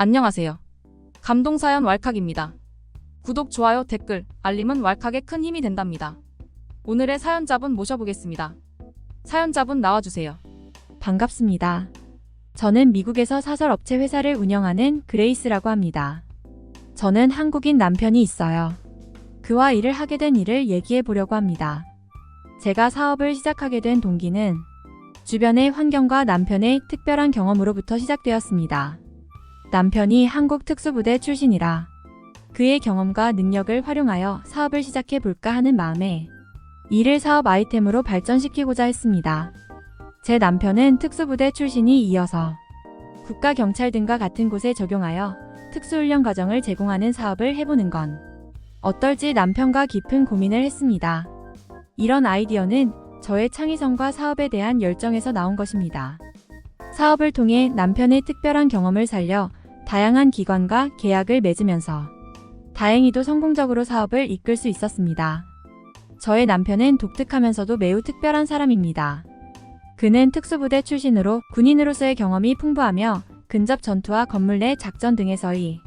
안녕하세요. 감동사연 왈칵입니다. 구독, 좋아요, 댓글, 알림은 왈칵에 큰 힘이 된답니다. 오늘의 사연자분 모셔보겠습니다. 사연자분 나와주세요. 반갑습니다. 저는 미국에서 사설업체 회사를 운영하는 그레이스라고 합니다. 저는 한국인 남편이 있어요. 그와 일을 하게 된 일을 얘기해 보려고 합니다. 제가 사업을 시작하게 된 동기는 주변의 환경과 남편의 특별한 경험으로부터 시작되었습니다. 남편이 한국 특수부대 출신이라 그의 경험과 능력을 활용하여 사업을 시작해 볼까 하는 마음에 이를 사업 아이템으로 발전시키고자 했습니다. 제 남편은 특수부대 출신이 이어서 국가경찰 등과 같은 곳에 적용하여 특수훈련 과정을 제공하는 사업을 해보는 건 어떨지 남편과 깊은 고민을 했습니다. 이런 아이디어는 저의 창의성과 사업에 대한 열정에서 나온 것입니다. 사업을 통해 남편의 특별한 경험을 살려 다양한 기관과 계약을 맺으면서 다행히도 성공적으로 사업을 이끌 수 있었습니다. 저의 남편은 독특하면서도 매우 특별한 사람입니다. 그는 특수부대 출신으로 군인으로서의 경험이 풍부하며 근접 전투와 건물 내 작전 등에서의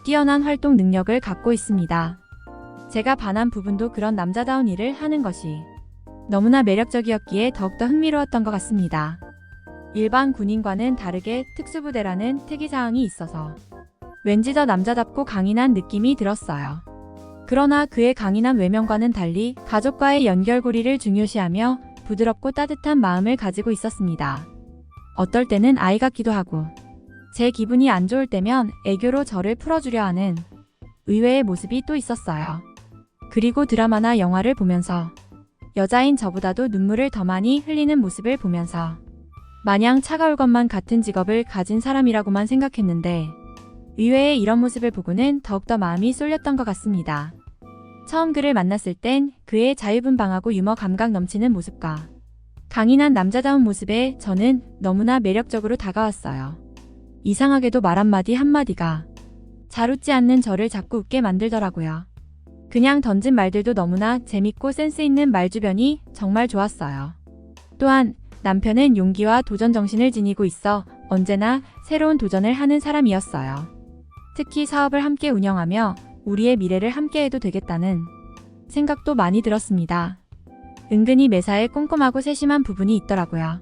뛰어난 활동 능력을 갖고 있습니다. 제가 반한 부분도 그런 남자다운 일을 하는 것이 너무나 매력적이었기에 더욱더 흥미로웠던 것 같습니다. 일반 군인과는 다르게 특수부대라는 특이사항이 있어서 왠지 더 남자답고 강인한 느낌이 들었어요. 그러나 그의 강인한 외면과는 달리 가족과의 연결고리를 중요시하며 부드럽고 따뜻한 마음을 가지고 있었습니다. 어떨 때는 아이 같기도 하고 제 기분이 안 좋을 때면 애교로 저를 풀어주려 하는 의외의 모습이 또 있었어요. 그리고 드라마나 영화를 보면서 여자인 저보다도 눈물을 더 많이 흘리는 모습을 보면서 마냥 차가울 것만 같은 직업을 가진 사람이라고만 생각했는데 의외의 이런 모습을 보고는 더욱더 마음이 쏠렸던 것 같습니다. 처음 그를 만났을 땐 그의 자유분방하고 유머 감각 넘치는 모습과 강인한 남자다운 모습에 저는 너무나 매력적으로 다가왔어요. 이상하게도 말 한마디가 잘 웃지 않는 저를 자꾸 웃게 만들더라고요. 그냥 던진 말들도 너무나 재밌고 센스 있는 말주변이 정말 좋았어요. 또한 남편은 용기와 도전 정신을 지니고 있어 언제나 새로운 도전을 하는 사람이었어요. 특히 사업을 함께 운영하며 우리의 미래를 함께 해도 되겠다는 생각도 많이 들었습니다. 은근히 매사에 꼼꼼하고 세심한 부분이 있더라고요.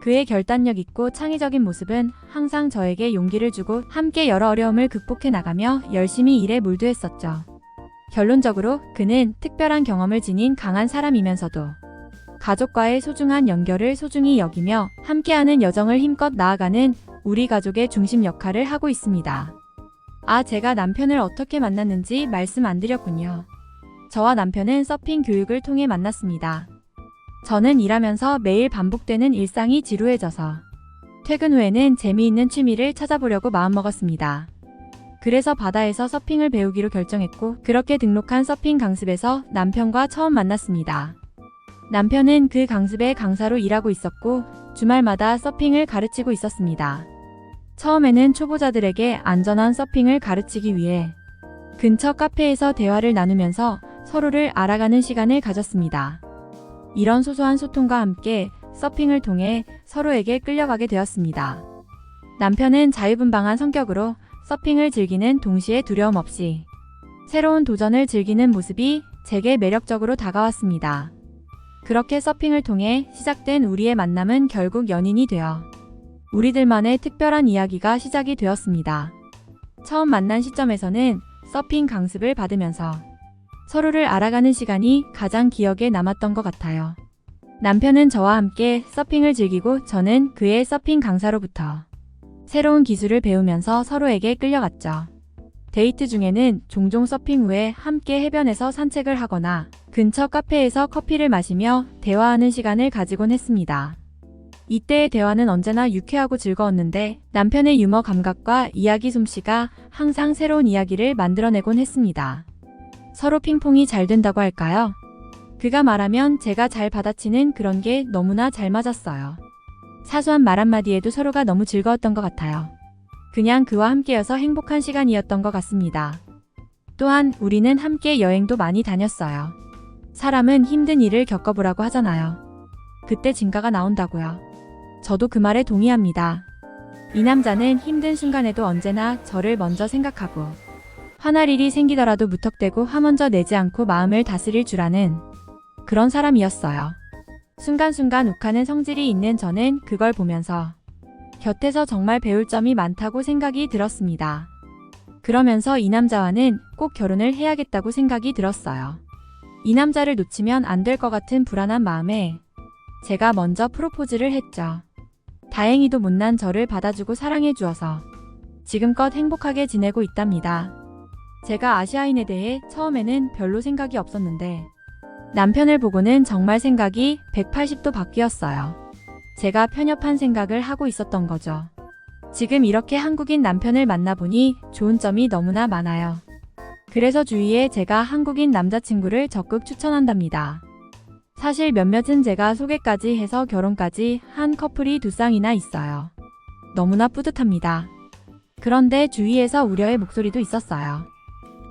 그의 결단력 있고 창의적인 모습은 항상 저에게 용기를 주고 함께 여러 어려움을 극복해 나가며 열심히 일에 몰두했었죠. 결론적으로 그는 특별한 경험을 지닌 강한 사람이면서도 가족과의 소중한 연결을 소중히 여기며 함께하는 여정을 힘껏 나아가는 우리 가족의 중심 역할을 하고 있습니다. 제가 남편을 어떻게 만났는지 말씀 안 드렸군요. 저와 남편은 서핑 교육을 통해 만났습니다. 저는 일하면서 매일 반복되는 일상이 지루해져서 퇴근 후에는 재미있는 취미를 찾아보려고 마음먹었습니다. 그래서 바다에서 서핑을 배우기로 결정했고 그렇게 등록한 서핑 강습에서 남편과 처음 만났습니다. 남편은 그 강습의 강사로 일하고 있었고 주말마다 서핑을 가르치고 있었습니다. 처음에는 초보자들에게 안전한 서핑을 가르치기 위해 근처 카페에서 대화를 나누면서 서로를 알아가는 시간을 가졌습니다. 이런 소소한 소통과 함께 서핑을 통해 서로에게 끌려가게 되었습니다. 남편은 자유분방한 성격으로 서핑을 즐기는 동시에 두려움 없이 새로운 도전을 즐기는 모습이 제게 매력적으로 다가왔습니다. 그렇게 서핑을 통해 시작된 우리의 만남은 결국 연인이 되어 우리들만의 특별한 이야기가 시작이 되었습니다. 처음 만난 시점에서는 서핑 강습을 받으면서 서로를 알아가는 시간이 가장 기억에 남았던 것 같아요. 남편은 저와 함께 서핑을 즐기고 저는 그의 서핑 강사로부터 새로운 기술을 배우면서 서로에게 끌려갔죠. 데이트 중에는 종종 서핑 후에 함께 해변에서 산책을 하거나 근처 카페에서 커피를 마시며 대화하는 시간을 가지곤 했습니다. 이때의 대화는 언제나 유쾌하고 즐거웠는데 남편의 유머 감각과 이야기 솜씨가 항상 새로운 이야기를 만들어내곤 했습니다. 서로 핑퐁이 잘 된다고 할까요? 그가 말하면 제가 잘 받아치는 그런 게 너무나 잘 맞았어요. 사소한 말 한마디에도 서로가 너무 즐거웠던 것 같아요. 그냥 그와 함께여서 행복한 시간이었던 것 같습니다. 또한 우리는 함께 여행도 많이 다녔어요. 사람은 힘든 일을 겪어보라고 하잖아요. 그때 진가가 나온다고요. 저도 그 말에 동의합니다. 이 남자는 힘든 순간에도 언제나 저를 먼저 생각하고 화날 일이 생기더라도 무턱대고 화 먼저 내지 않고 마음을 다스릴 줄 아는 그런 사람이었어요. 순간순간 욱하는 성질이 있는 저는 그걸 보면서 곁에서 정말 배울 점이 많다고 생각이 들었습니다. 그러면서 이 남자와는 꼭 결혼을 해야겠다고 생각이 들었어요. 이 남자를 놓치면 안 될 것 같은 불안한 마음에 제가 먼저 프로포즈를 했죠. 다행히도 못난 저를 받아주고 사랑해 주어서 지금껏 행복하게 지내고 있답니다. 제가 아시아인에 대해 처음에는 별로 생각이 없었는데 남편을 보고는 정말 생각이 180도 바뀌었어요. 제가 편협한 생각을 하고 있었던 거죠. 지금 이렇게 한국인 남편을 만나보니 좋은 점이 너무나 많아요. 그래서 주위에 제가 한국인 남자친구를 적극 추천한답니다. 사실 몇몇은 제가 소개까지 해서 결혼까지 한 커플이 2쌍이나 있어요. 너무나 뿌듯합니다. 그런데 주위에서 우려의 목소리도 있었어요.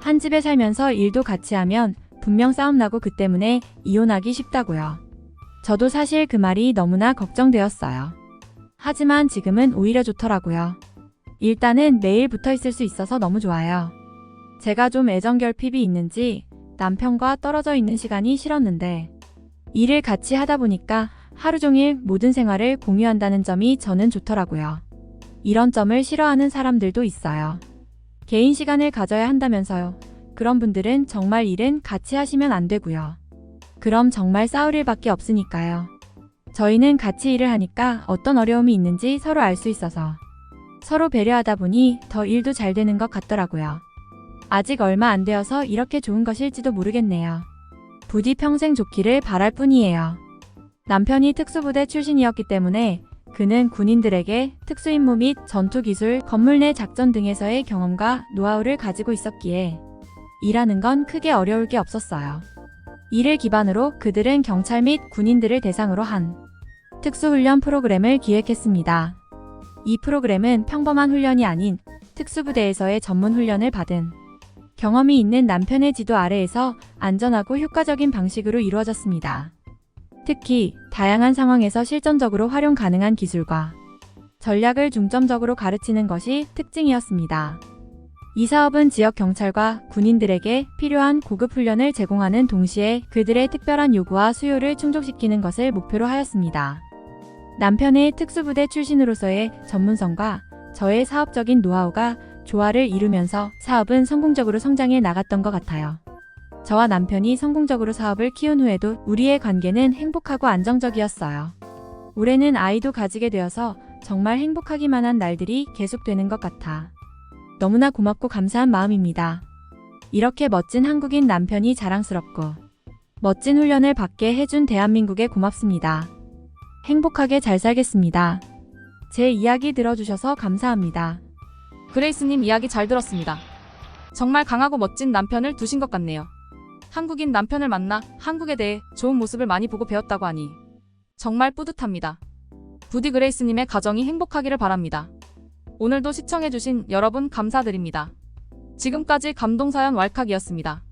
한 집에 살면서 일도 같이 하면 분명 싸움 나고 그 때문에 이혼하기 쉽다고요. 저도 사실 그 말이 너무나 걱정되었어요. 하지만 지금은 오히려 좋더라고요. 일단은 매일 붙어 있을 수 있어서 너무 좋아요. 제가 좀 애정결핍이 있는지 남편과 떨어져 있는 시간이 싫었는데 일을 같이 하다 보니까 하루 종일 모든 생활을 공유한다는 점이 저는 좋더라고요. 이런 점을 싫어하는 사람들도 있어요. 개인 시간을 가져야 한다면서요. 그런 분들은 정말 일은 같이 하시면 안 되고요. 그럼 정말 싸울 일밖에 없으니까요. 저희는 같이 일을 하니까 어떤 어려움이 있는지 서로 알 수 있어서 서로 배려하다 보니 더 일도 잘 되는 것 같더라고요. 아직 얼마 안 되어서 이렇게 좋은 것일지도 모르겠네요. 부디 평생 좋기를 바랄 뿐이에요. 남편이 특수부대 출신이었기 때문에 그는 군인들에게 특수임무 및 전투기술, 건물 내 작전 등에서의 경험과 노하우를 가지고 있었기에 일하는 건 크게 어려울 게 없었어요. 이를 기반으로 그들은 경찰 및 군인들을 대상으로 한 특수훈련 프로그램을 기획했습니다. 이 프로그램은 평범한 훈련이 아닌 특수부대에서의 전문 훈련을 받은 경험이 있는 남편의 지도 아래에서 안전하고 효과적인 방식으로 이루어졌습니다. 특히 다양한 상황에서 실전적으로 활용 가능한 기술과 전략을 중점적으로 가르치는 것이 특징이었습니다. 이 사업은 지역 경찰과 군인들에게 필요한 고급 훈련을 제공하는 동시에 그들의 특별한 요구와 수요를 충족시키는 것을 목표로 하였습니다. 남편의 특수부대 출신으로서의 전문성과 저의 사업적인 노하우가 조화를 이루면서 사업은 성공적으로 성장해 나갔던 것 같아요. 저와 남편이 성공적으로 사업을 키운 후에도 우리의 관계는 행복하고 안정적이었어요. 올해는 아이도 가지게 되어서 정말 행복하기만 한 날들이 계속되는 것 같아 너무나 고맙고 감사한 마음입니다. 이렇게 멋진 한국인 남편이 자랑스럽고 멋진 훈련을 받게 해준 대한민국에 고맙습니다. 행복하게 잘 살겠습니다. 제 이야기 들어주셔서 감사합니다. 그레이스님 이야기 잘 들었습니다. 정말 강하고 멋진 남편을 두신 것 같네요. 한국인 남편을 만나 한국에 대해 좋은 모습을 많이 보고 배웠다고 하니 정말 뿌듯합니다. 부디 그레이스님의 가정이 행복하기를 바랍니다. 오늘도 시청해주신 여러분 감사드립니다. 지금까지 감동사연 왈칵이었습니다.